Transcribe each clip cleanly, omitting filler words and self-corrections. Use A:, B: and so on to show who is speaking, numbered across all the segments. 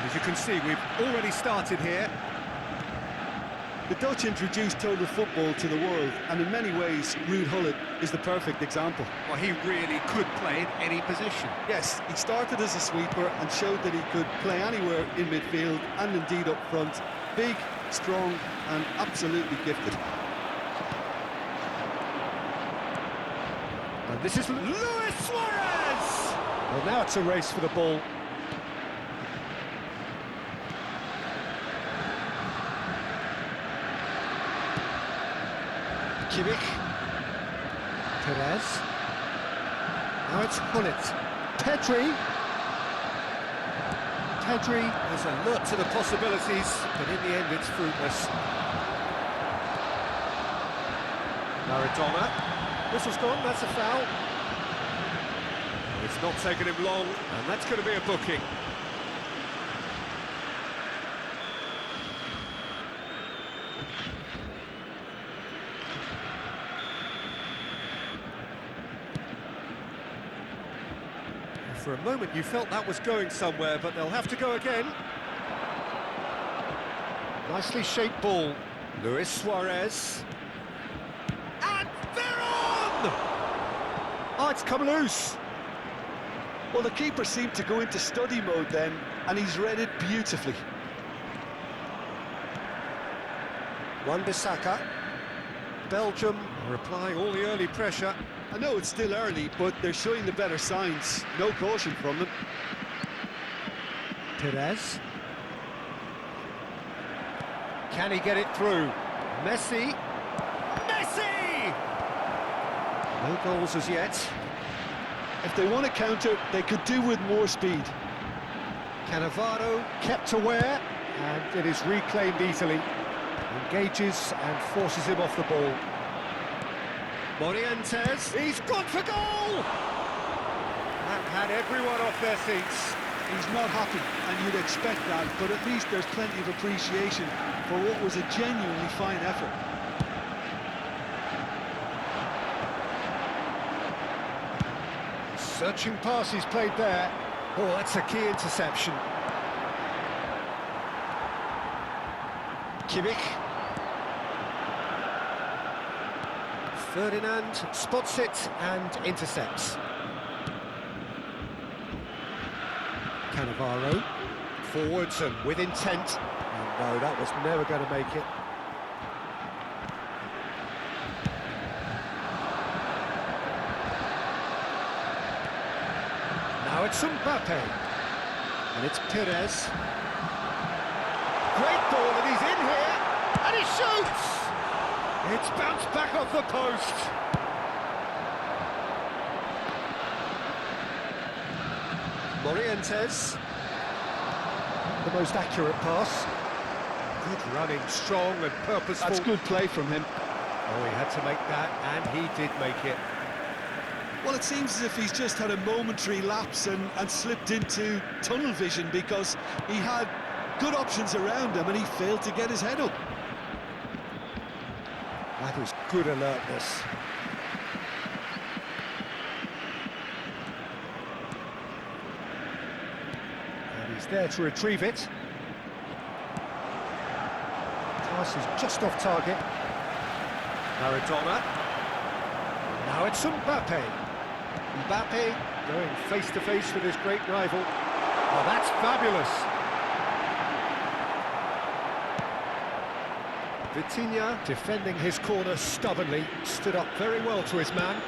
A: As you can see, we've already started here.
B: The Dutch introduced total football to the world, and in many ways, Ruud Gullit is the perfect example.
A: Well, he really could play in any position.
B: Yes, he started as a sweeper and showed that he could play anywhere in midfield and indeed up front. Big, strong and absolutely gifted.
A: And this is Luis Suarez! Well, now it's a race for the ball. Kimmich. Perez. Now it's Gullit. Pedri. Pedri has alert to the possibilities, but in the end it's fruitless. Maradona. Whistle's gone, that's a foul. It's not taken him long, and that's going to be a booking. For a moment you felt that was going somewhere, but they'll have to go again. Nicely shaped ball. Luis Suarez. And they're on! Oh, it's come loose.
B: Well, the keeper seemed to go into study mode then, and he's read it beautifully.
A: Wan-Bissaka. Belgium are applying all the early pressure.
B: I know it's still early, but they're showing the better signs. No caution from them.
A: Perez. Can he get it through? Messi. Messi! No goals as yet.
B: If they want to counter, they could do with more speed.
A: Cannavaro kept aware, and it is reclaimed easily. Engages and forces him off the ball. Morientes, he's gone for goal! That had everyone off their seats.
B: He's not happy, and you'd expect that, but at least there's plenty of appreciation for what was a genuinely fine effort.
A: Searching pass he's played there. Oh, that's a key interception. Kimmich. Ferdinand spots it and intercepts. Cannavaro. Forwards and with intent. Oh, no, that was never going to make it. Now it's Mbappe. And it's Perez. Great ball, and he's in here. And he shoots! It's bounced back off the post. Morientes. The most accurate pass. Good running, strong and purposeful.
B: That's good play from him.
A: Oh, he had to make that, and he did make it.
B: Well, it seems as if he's just had a momentary lapse and slipped into tunnel vision, because he had good options around him and he failed to get his head up.
A: That was good alertness. And he's there to retrieve it. Pass is just off target. Maradona. Now it's Mbappe. Mbappe going face-to-face with his great rival. Oh, that's fabulous. Vitinha, defending his corner stubbornly, stood up very well to his man.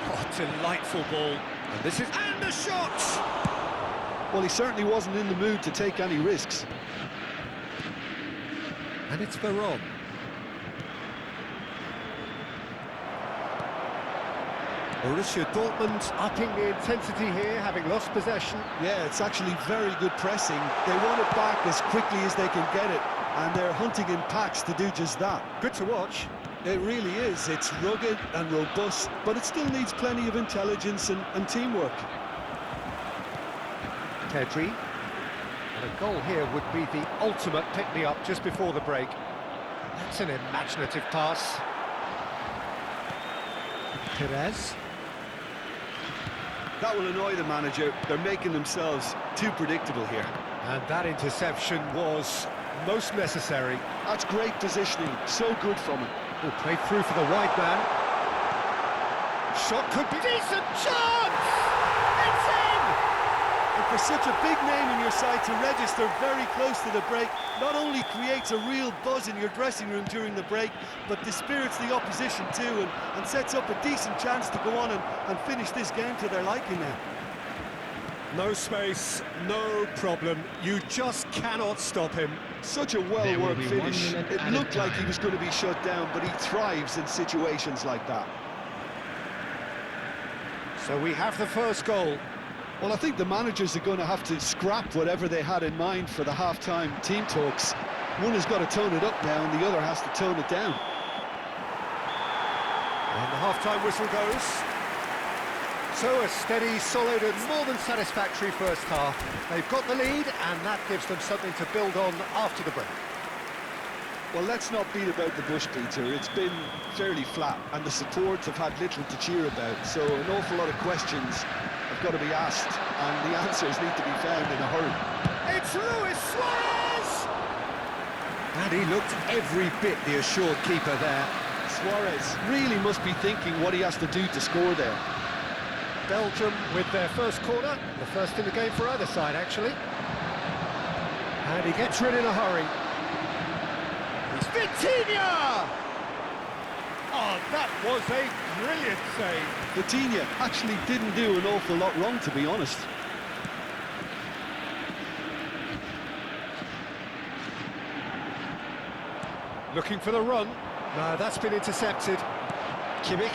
A: Oh, delightful ball. And this is... And the shot!
B: Well, he certainly wasn't in the mood to take any risks.
A: And it's Veron. Borussia Dortmund upping the intensity here, having lost possession.
B: Yeah, it's actually very good pressing. They want it back as quickly as they can get it, and they're hunting in packs to do just that.
A: Good to watch.
B: It really is. It's rugged and robust, but it still needs plenty of intelligence and teamwork.
A: Pedri. And a goal here would be the ultimate pick-me-up just before the break. That's an imaginative pass. Perez.
B: That will annoy the manager. They're making themselves too predictable here.
A: And that interception was most necessary.
B: That's great positioning. So good from him.
A: Oh, played through for the wide man. Shot could be decent chance! It's in!
B: And for such a big name in your side to register very close to the break, not only creates a real buzz in your dressing room during the break, but dispirits the opposition too, and sets up a decent chance to go on and finish this game to their liking now.
A: No space, no problem. You just cannot stop him.
B: Such a well-worked finish. It looked like he was going to be shut down, but he thrives in situations like that.
A: So we have the first goal.
B: Well, I think the managers are going to have to scrap whatever they had in mind for the half-time team talks. One has got to tone it up now, and the other has to tone it down.
A: And the half-time whistle goes. So a steady, solid and more than satisfactory first half. They've got the lead, and that gives them something to build on after the break.
B: Well, let's not beat about the bush, Peter. It's been fairly flat, and the supports have had little to cheer about, so an awful lot of questions have got to be asked, and the answers need to be found in a hurry.
A: It's Luis Suarez! And he looked every bit the assured keeper there.
B: Suarez really must be thinking what he has to do to score there.
A: Belgium with their first corner, the first in the game for either side, actually. And he gets rid in a hurry. It's Vitinha! Oh, that was a brilliant save.
B: Vitinha actually didn't do an awful lot wrong, to be honest.
A: Looking for the run. No, that's been intercepted. Kimmich.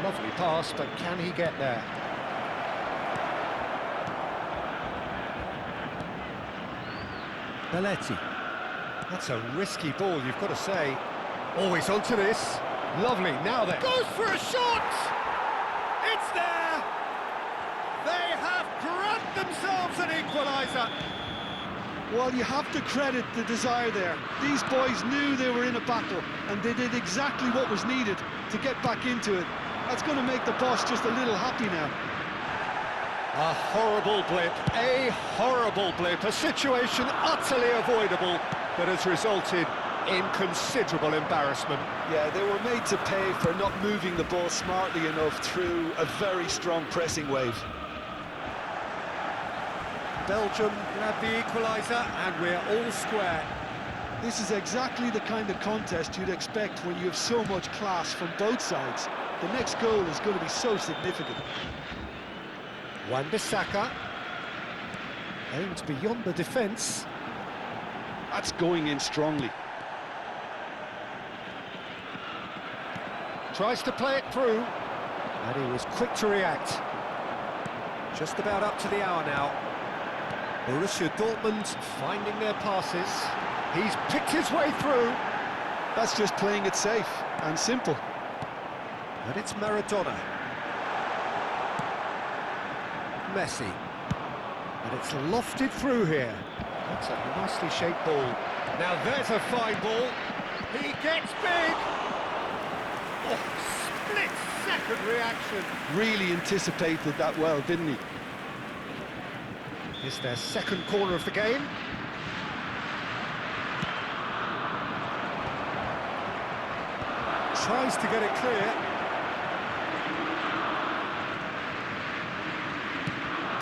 A: Lovely pass, but can he get there? Belletti. That's a risky ball, you've got to say. Always onto this. Lovely, now then. Goes for a shot! It's there! They have grabbed themselves an equaliser.
B: Well, you have to credit the desire there. These boys knew they were in a battle, and they did exactly what was needed to get back into it. That's going to make the boss just a little happy now.
A: A horrible blip, a situation utterly avoidable that has resulted in considerable embarrassment.
B: Yeah, they were made to pay for not moving the ball smartly enough through a very strong pressing wave.
A: Belgium grab the equaliser and we're all square.
B: This is exactly the kind of contest you'd expect when you have so much class from both sides. The next goal is going to be so significant.
A: Wan-Bissaka aims beyond the defence.
B: That's going in strongly.
A: Tries to play it through, and he was quick to react. Just about up to the hour now. Borussia Dortmund finding their passes. He's picked his way through.
B: That's just playing it safe and simple.
A: And it's Maradona. Messi. And it's lofted through here. That's a nicely shaped ball. Now there's a fine ball. He gets big. Oh, split-second reaction.
B: Really anticipated that well, didn't he?
A: It's their second corner of the game. Tries to get it clear.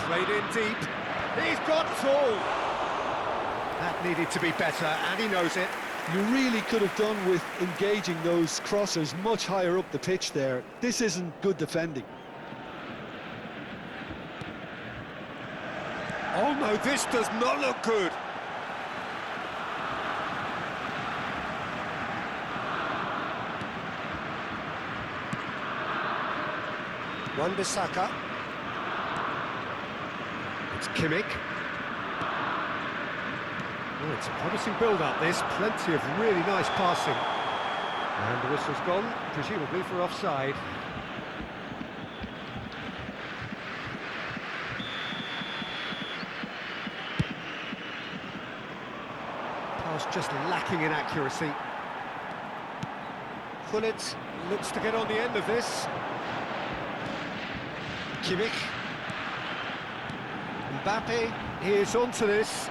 A: Played in deep. He's got tall. That needed to be better, and he knows it.
B: You really could have done with engaging those crossers much higher up the pitch there. This isn't good defending.
A: Oh no, this does not look good. Wan-Bissaka. It's Kimmich. Oh, it's a promising build-up, this. Plenty of really nice passing. And the whistle's gone, presumably for offside. Pass just lacking in accuracy. Gullit looks to get on the end of this. Kimmich. Mbappe, here's onto this.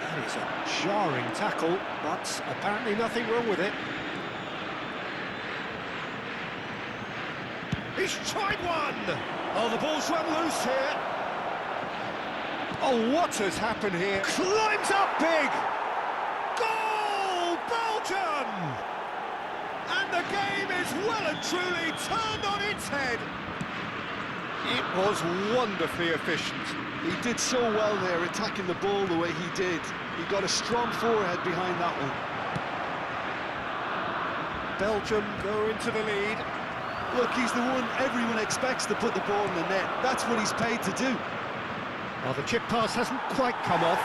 A: That is a jarring tackle, but apparently nothing wrong with it. He's tried one! Oh, the ball's run loose here. Oh, what has happened here? Climbs up big! Goal! Belgium! And the game is well and truly turned on its head. It was wonderfully efficient.
B: He did so well there, attacking the ball the way he did. He got a strong forehead behind that one.
A: Belgium go into the lead.
B: Look, he's the one everyone expects to put the ball in the net. That's what he's paid to do.
A: Well, the chip pass hasn't quite come off.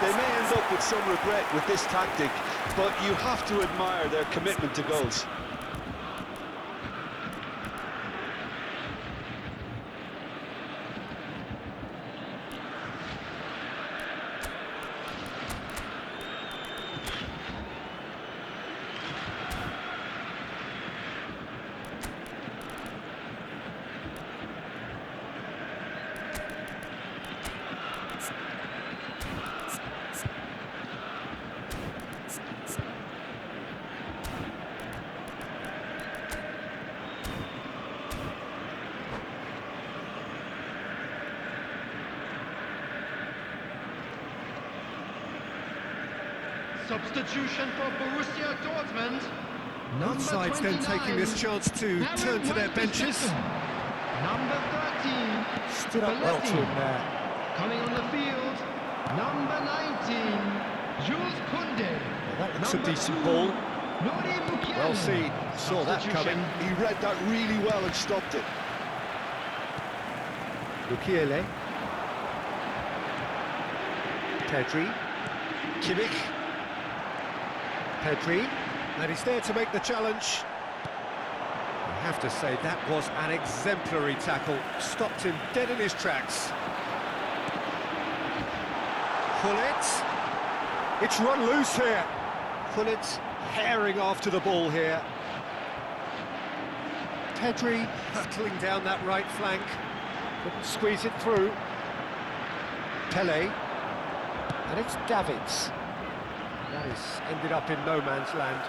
B: They may end up with some regret with this tactic, but you have to admire their commitment to goals.
C: Substitution for Borussia Dortmund.
A: Both sides then taking this chance to turn to their benches.
C: Number 13.
A: Stood up well to him there.
C: Coming on the field, number 19. Jules Koundé.
A: Well, that looks a decent ball.
C: Nuri Buchanan.
A: Well seen. Saw that coming.
B: He read that really well and stopped it.
A: Mukiele. Pedri. Kimmich. Pedri, and he's there to make the challenge. I have to say, that was an exemplary tackle. Stopped him dead in his tracks. Gullit. It's run loose here. Gullit herring after the ball here. Pedri hurtling down that right flank. Couldn't squeeze it through. Pele. And it's Davids. That is ended up in no man's land.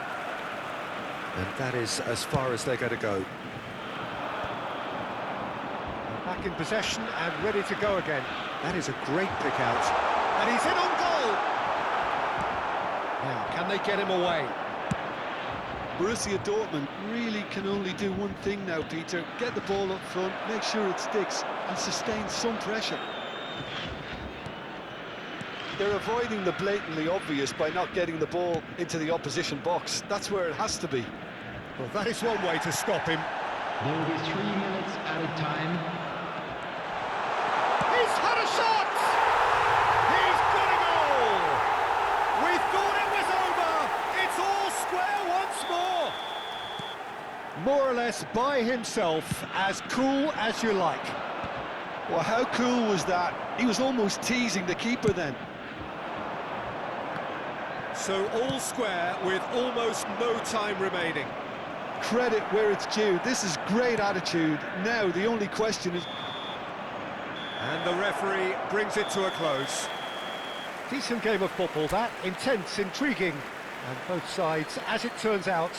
A: And that is as far as they're going to go. They're back in possession and ready to go again. That is a great pick out. And he's in on goal! Now, can they get him away?
B: Borussia Dortmund really can only do one thing now, Peter. Get the ball up front, make sure it sticks, and sustain some pressure. They're avoiding the blatantly obvious by not getting the ball into the opposition box. That's where it has to be.
A: Well, that is one way to stop him.
C: There will be 3 minutes added time.
A: He's had a shot! He's got a goal! We thought it was over! It's all square once more! More or less by himself, as cool as you like.
B: Well, how cool was that? He was almost teasing the keeper then.
A: So all square with almost no time remaining.
B: Credit where it's due. This is great attitude. Now the only question is...
A: And the referee brings it to a close. Decent game of football, that. Intense, intriguing. And both sides, as it turns out,